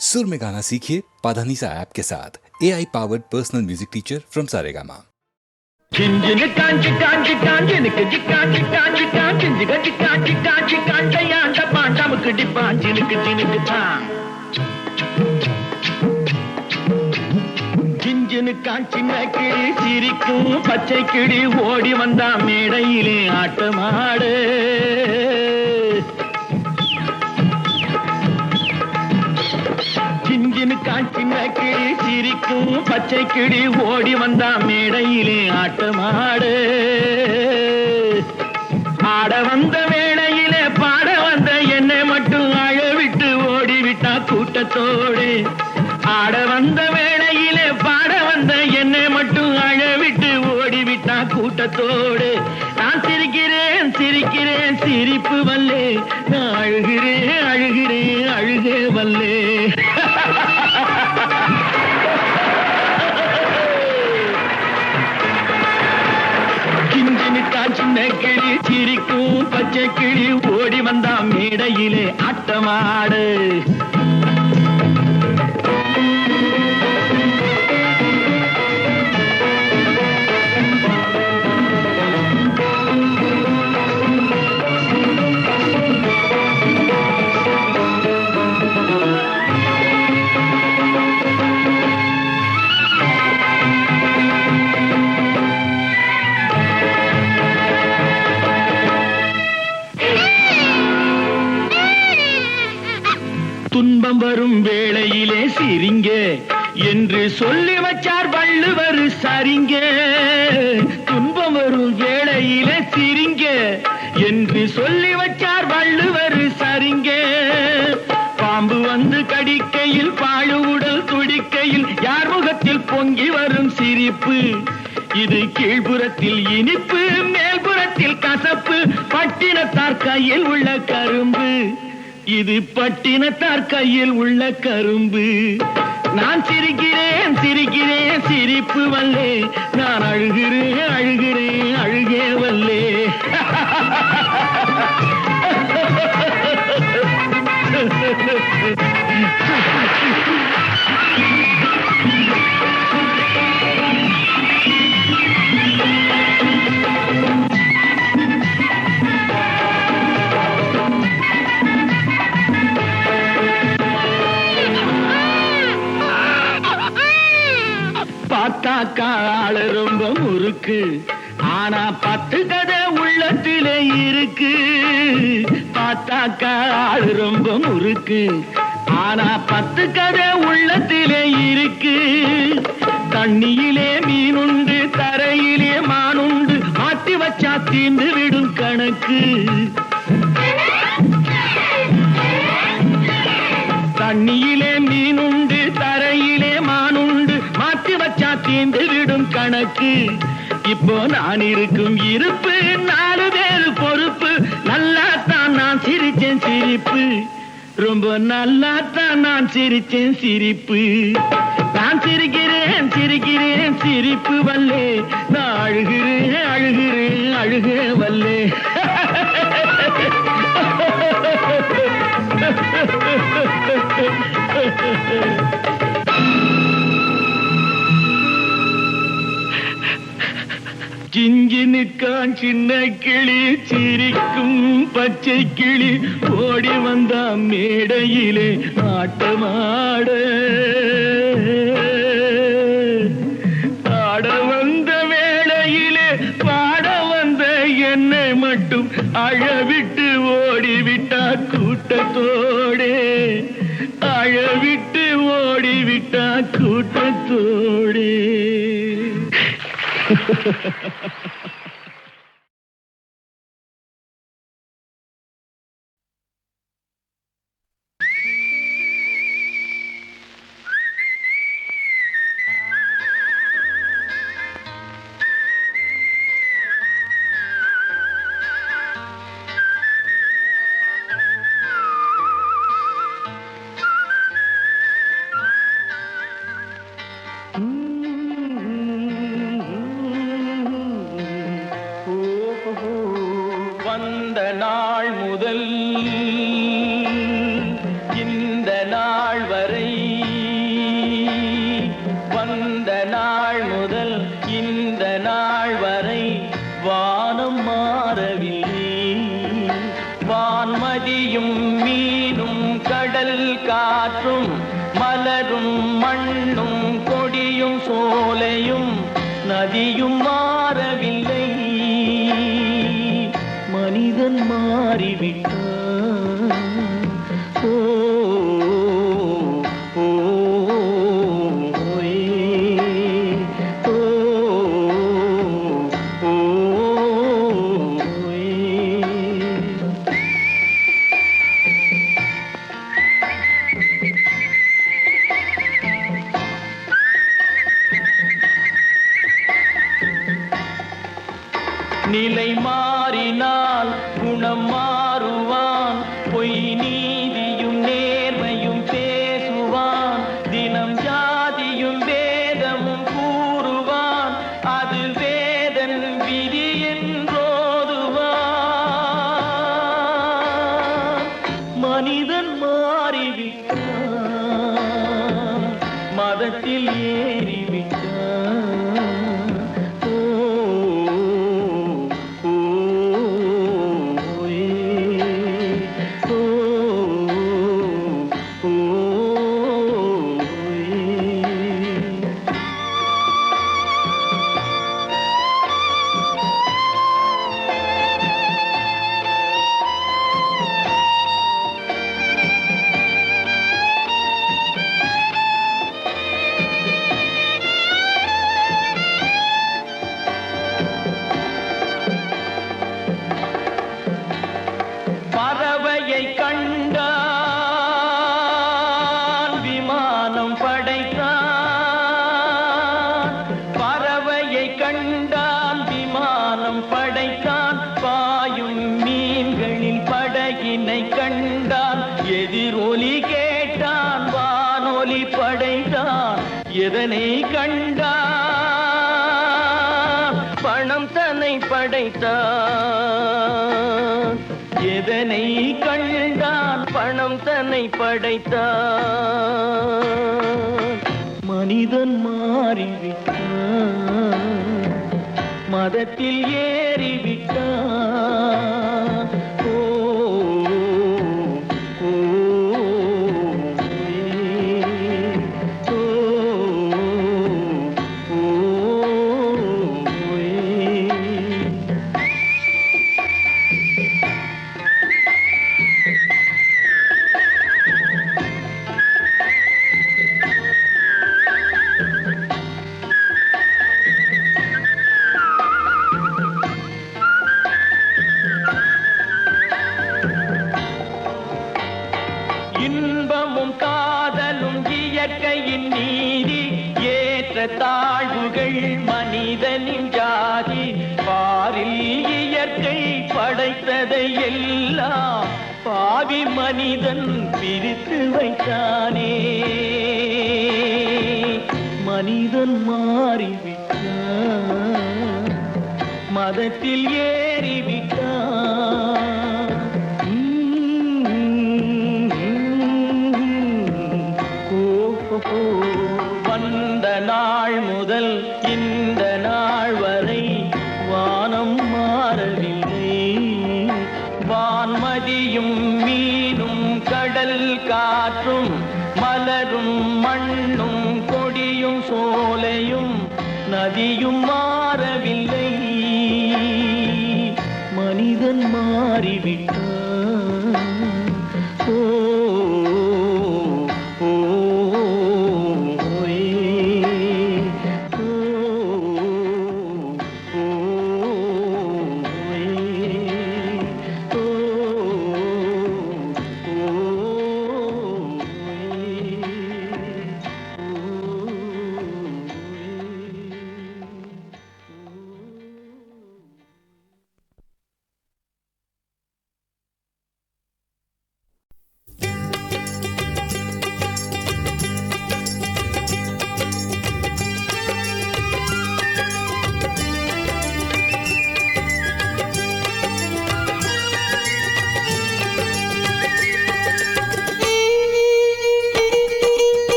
सुर में गाना सीखिए पाधानीसा ऐप के साथ AI powered personal music teacher from Saregama. காஞ்சின கிளி சிரிக்கும் பச்சை கிளி ஓடி வந்தா மேடையிலே ஆட்டமாடு. சிஞ்சினு காஞ்சின கிளி சிரிக்கும் பச்சை கிளி ஓடி வந்தா மேடையிலே ஆட்டமாடு. ஆட வந்த வேளையிலே பாட வந்த என்னை மட்டும் அழவிட்டு ஓடிவிட்டா கூட்டத்தோடு. ஆட வந்த வேளையிலே பாட வந்த என்னை மட்டும் அழவிட்டு ஓடிவிட்டா கூட்டத்தோடு. நான் சிரிக்கிறேன் சிரிக்கிறேன் சிரிப்பு வல்லே, நான் அழுகிறேன் அழுகிறேன் அழுகே வல்லே. கிஞ்சினு காஞ்சின கிளி சிரிக்கும் பச்சை கிளி ஓடி வந்தா மேடையிலே ஆட்டமாடு. துன்பம் வரும் வேளையிலே சிரிங்க என்று சொல்லி வச்சார் வள்ளுவர் சரிங்க. துன்பம் வரும் வேளையிலே சிரிங்க என்று சொல்லி வச்சார் வள்ளுவர் சரிங்க. பாம்பு வந்து கடிக்கையில் பாழு உடல் துடிக்கையில் யார் முகத்தில் பொங்கி வரும் சிரிப்பு. இது கீழ்புறத்தில் இனிப்பு மேல்புறத்தில் கசப்பு. பட்டினத்தார் கையில் உள்ள கரும்பு, இது பட்டினத்தார் கையில் உள்ள கரும்பு. நான் சிரிக்கிறேன் சிரிக்கிறேன் சிரிப்பு வல்லே, நான் அழுகிறேன் அழுகிறேன் அழுகே வல்லே. பார்த்தாக்கா ஆளு ரொம்ப முறுக்கு, ஆனா 10 கதை உள்ளத்திலே இருக்கு. பார்த்தாக்கா ஆளு ரொம்ப முறுக்கு, ஆனா 10 கதை உள்ளத்திலே இருக்கு. தண்ணியிலே மீனுண்டு தரையிலே மானுண்டு, மாட்டி வச்சா தீந்து விடும் கணக்கு. தண்ணியிலே மீனுண்டு தரையிலே மானுண்டு, மாற்றி வச்சா தீந்து விடும் கணக்கு. இப்போ நான் இருக்கும் இருப்பு 4 பேரு பொறுப்பு. நல்லாத்தான் நான் சிரிச்சேன் சிரிப்பு, ரொம்ப நல்லாத்தான் நான் சிரிச்சேன் சிரிப்பு. நான் சிரிக்கிறேன் சிரிக்கிறேன் சிரிப்பு வல்லே, நான் அழுகிறேன் அழுகிறேன் அழுகே வல்லே. சிஞ்சினு காஞ்சின கிளி சிரிக்கும் பச்சை கிளி ஓடி வந்தா மேடையிலே ஆட்டமாட. ஆட வந்த வேளையிலே பாட வந்த என்னை மட்டும் அழவிட்டு ஓடிவிட்டா கூட்டத்தோடே. அழவிட்டு ஓடிவிட்டா கூட்டத்தோடே. காற்றும் மலரும் மண்ணும் கொடியும் சோலையும் நதியும் மாறவில்லை மனிதன் மாறிவிட்டான் ஓ ஓ ஓயே ஓ ஓ ஓயே நிலை மாறினால் குணம் மாறுவான் பொய் நீதியும் நேர்மையும் பேசுவான் தினம் ஜாதியும் வேதமும் கூறுவான் அது வேதன் விதி என்றோதுவான் மனிதன் மாறிவிட்டான் மதத்தில் ஏறிவிட்டான் பறவையை கண்டான் விமானம் படைத்தான் பறவையை கண்டான் விமானம் படைத்தான் பாயும் மீன்களின் படகினை கண்டான் எதிரொலி கேட்டான் வானொலி படைத்தான் எதனை கண்டான் பணம் தன்னை படைத்தான் எதனை கண்டான் பணம் தன்னை படைத்தான் மனிதன் மாறிவிட்டான் மதத்தில் ஏறிவிட்டான் ஓ ஓ ஓ ஓ இன்பமும் காதலும் இயற்கையின் நீதி ஏற்ற தாழ்வுகள் மனிதனின் ஜாதி பாரில் இயற்கை படைத்ததை எல்லாம் பாவி மனிதன் பிரித்து வைத்தானே மனிதன் மாறிவிட்டான் மதத்தில் ஏறிவிட்டான் வந்த நாள் முதல் இந்த நாள் வரை வானம் மாறவில்லை வான்மதியும் மீனும் கடல் காற்றும் மலரும் மண்ணும் கொடியும் சோலையும் நதியும் மாறவில்லை மனிதன் மாறிவிட்டான் ஓ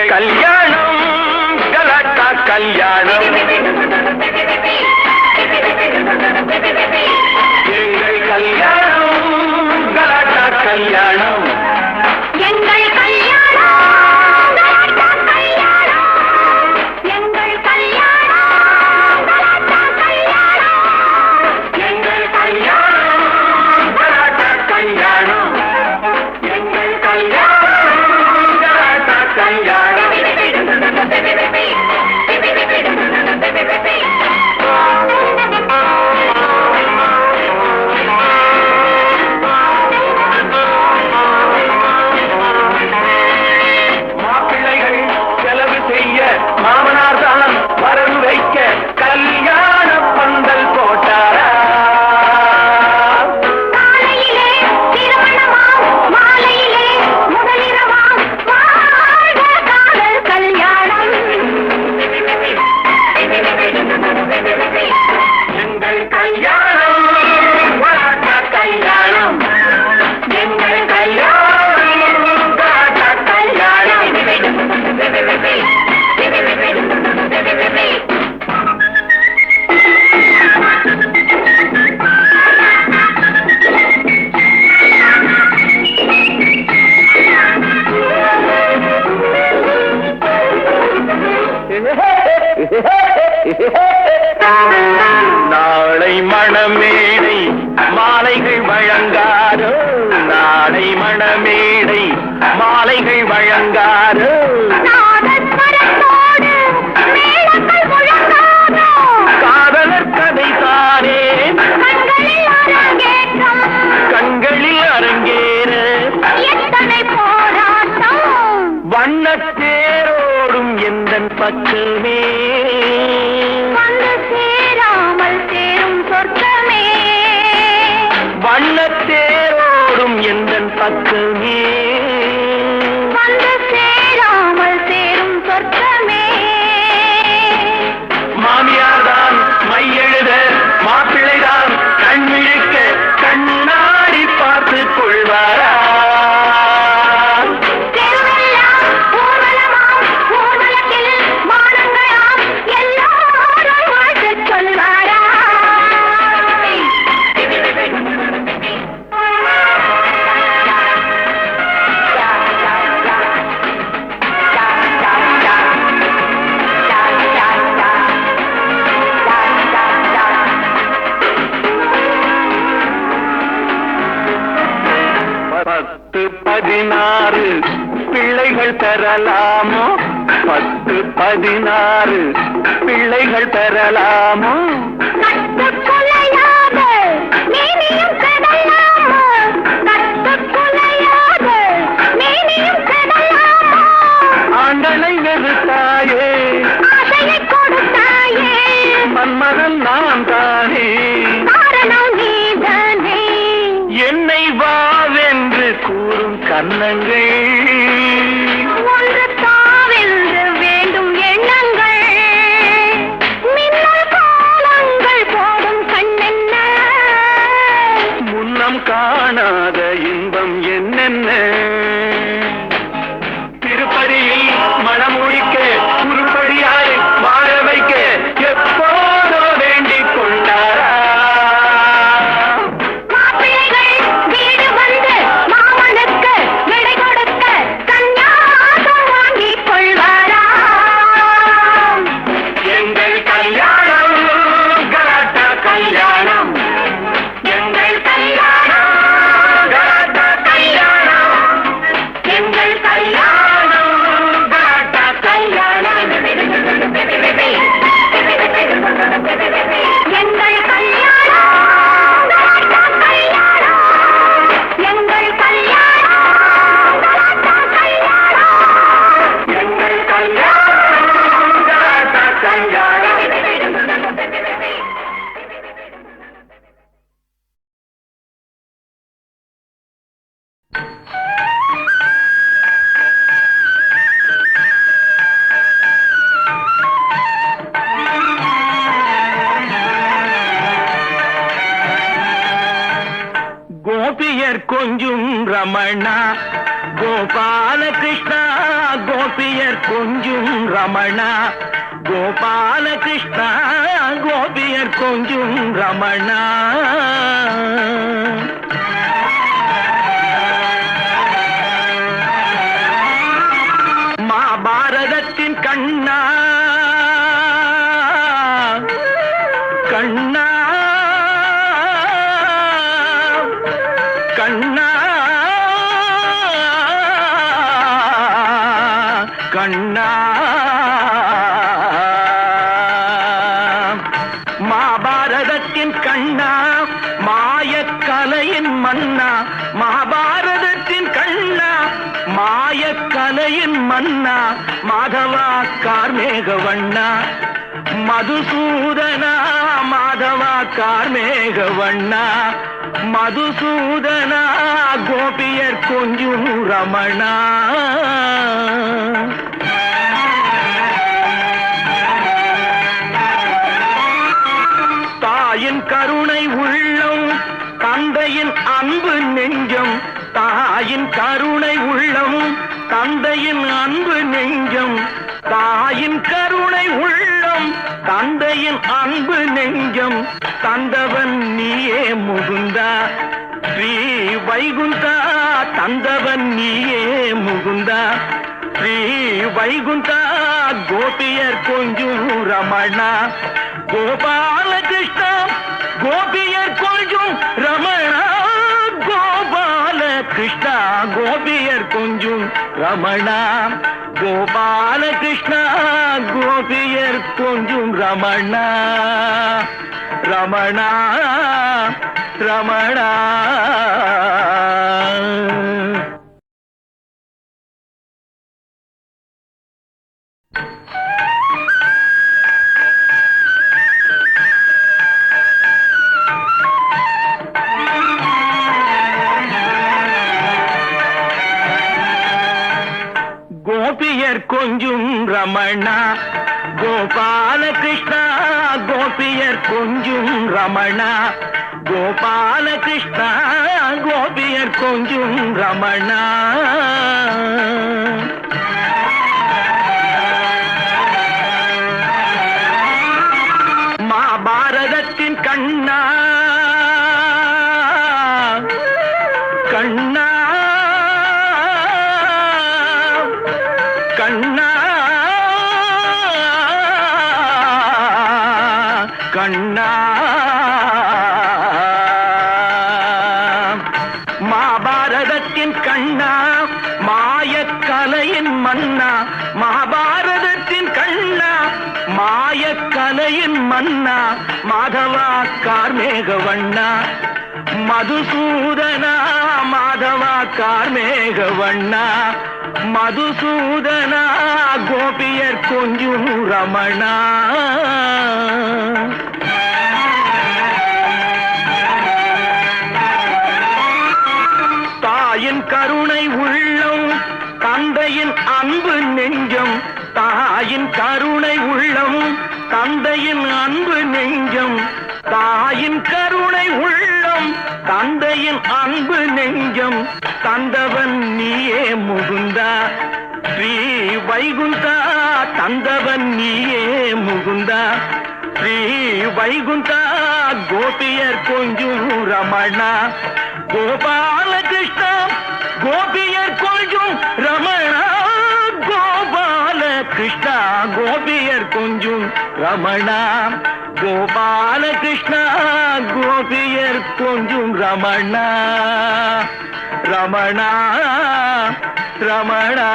எங்கள் கல்யாணம் கலாட்டா கல்யாணம் எங்கள் கல்யாணம் கலாட்டா கல்யாணம் எங்கள் கல்யாணம் கலாட்டா கல்யாணம் எங்கள் கல்யாணம் கலாட்டா கல்யாணம் எங்கள் கல்யாணம் கலாட்டா கல்யாணம் எங்கள் கல்யாணம் கலாட்டா கல்யாணம் மாப்பிள்ளைகள் செலவு செய்ய மாமனார் தான் வரவு வைக்க கல்யாண பந்தல் போட்டாரா காலையிலே திருமணமாம் மாலையிலே முதலிரவாம் வாழ்க காதல் கல்யாணம் எங்கள் கல்யாணம் கலாட்டா கல்யாணம் எங்கள் கல்யாணம் கலாட்டா கல்யாணம் நாளை மணமேடை மாலைகள் வழங்காரோ நாளை மணமேடை மாலைகள் வழங்காரோ நாதஸ்வரத்தோடு மேளங்கள் முழங்காதோ காதலர் கதை தானே கண்களில் அரங்கேற்றம் கண்களில் அரங்கேற எத்தனை போராட்டம் வண்ணத்தேரோடும் எந்தன் பக்கமே வந்து சேராமல் சேரும் சொர்க்கமே வண்ணத்தேரோடும் எந்தன் பக்கமே வந்து சேராமல் சேரும் சொர்க்கமே மாமியார் தான் மையெழுத மாப்பிள்ளை தான் கண்மிழிக்க கண்ணாடி பார்த்து கொள்வாரா தெருவெல்லாம் ஊர்வலமாம் ஊர்வலத்தில் வானங்களாம் எல்லாரும் வாழ்த்துச் சொல்வாரா பத்து 16 பிள்ளைகள் பெறலாமோ 10 16 பிள்ளைகள் பெறலாமோ கட்டுக்குலையாத மேனியும் கடலாமா கட்டுக்குலையாத மேனியும் கடலாமா ஆண்டனை வெறுத்தாயே ஆசையை கொடுத்தாயே மன்மதன் நான் தானே காரணம் நீதானே என்னை வாவென்று கூறும் கன்னங்கள் ஒன்று தாவென்று வேண்டும் எண்ணங்கள் மின்னல் கோலங்கள் போடும் கண்ணென்ன முன்னம் காணாத இன்பம் என்னென்ன திருப்பதியில் மணமுடிக்க உருப்படியாய் வாழ வைக்க எப்போதோ வேண்டிக் கொண்டாரா மாப்பிள்ளைகள் வீடு வந்து மாமனுக்கு விடை கொடுக்க கன்னியாசம் வாங்கிக் கொள்வாரா எங்கள் கல்யாணம் கலாட்டா கல்யாணம் எங்கள் கல்யாணம் கலாட்டா கல்யாணம் எங்கள் கல்யாணம் கலாட்டா கல்யாணம் எங்கள் கல்யாணம் கலாட்டா கல்யாணம் எங்கள் கல்யாணம் கலாட்டா கல்யாணம் எங்கள் கல்யாணம் கலாட்டா கல்யாணம் கோபியர் கொஞ்சும் ரமணா கோபால கிருஷ்ணா கோபி கோபியர் கொஞ்சும் ரமணா கோபால கிருஷ்ணா கோபியர் கொஞ்சும் ரமணா மகாபாரதத்தின் கண்ணா கண்ணா கண்ணா கண்ணா மகாபாரதத்தின் கண்ணா மாயக்கலையின் மன்னா மகாபாரதத்தின் கண்ணா மாயக்கலையின் மன்னா மாதவா கார்மேகவண்ணா மதுசூதனா மாதவா கார்மேகவண்ணா மதுசூதனா கோபியர் கொஞ்சும் ரமணா தாயின் கருணை உள்ளம் தந்தையின் அன்பு நெஞ்சம் தாயின் கருணை உள்ளம் தந்தையின் அன்பு நெஞ்சம் தாயின் கருணை உள்ளம் தந்தையின் அன்பு நெஞ்சம் தந்தவன் நீயே முகுந்தா ஸ்ரீ வைகுந்தா தந்தவன் நீயே முகுந்தா ஸ்ரீ வைகுந்தா கோபியர் கொஞ்சும் ரமணா கோபால கிருஷ்ணா கோபியர் கொஞ்சும் ரமணா கோபால கிருஷ்ணா கோபியர் கொஞ்சும் ரமணா கோபால கிருஷ்ணா கோபியர் கொஞ்சும் ரமணா ரமணா ரமணா கோபியர் கொஞ்சும் ரமணா கோபால கிருஷ்ணா கோபியர் கொஞ்சும் ரமணா கோபால கிருஷ்ணா கோபியர் கொஞ்சும் ரமணா மகாபாரதத்தின் கண்ணா கண்ணா கண்ணா கண்ணா மகாபாரதத்தின் கண்ணா மாயக்கலையின் மன்னா மகாபாரதத்தின் கண்ணா மாயக்கலையின் மன்னா மாதவா கார்மேகவண்ணா மதுசூதனா மாதவா கார்மேகவண்ணா மதுசூதனா கோபியர் கொஞ்சும் ரமணா தாயின் கருணை உள்ளம் தந்தையின் அன்பு நெஞ்சம் தாயின் கருணை உள்ளம் தந்தையின் அன்பு நெஞ்சம் தாயின் கருணை உள்ளம் தந்தையின் அன்பு நெஞ்சம் தந்தவன் நீயே முகுந்தா ஸ்ரீ வைகுந்தா தந்தவன் நீயே முகுந்தா ஸ்ரீ வைகுந்தா கோபியர் கொஞ்சும் ரமணா கோபால கிருஷ்ணா கோபியர் கொஞ்சும் ரமணா கோபால கிருஷ்ணா கோபியர் கொஞ்சும் ரமணா கோபால கிருஷ்ணா கோபியர் கொஞ்சும் ரமணா ரமணா ரமணா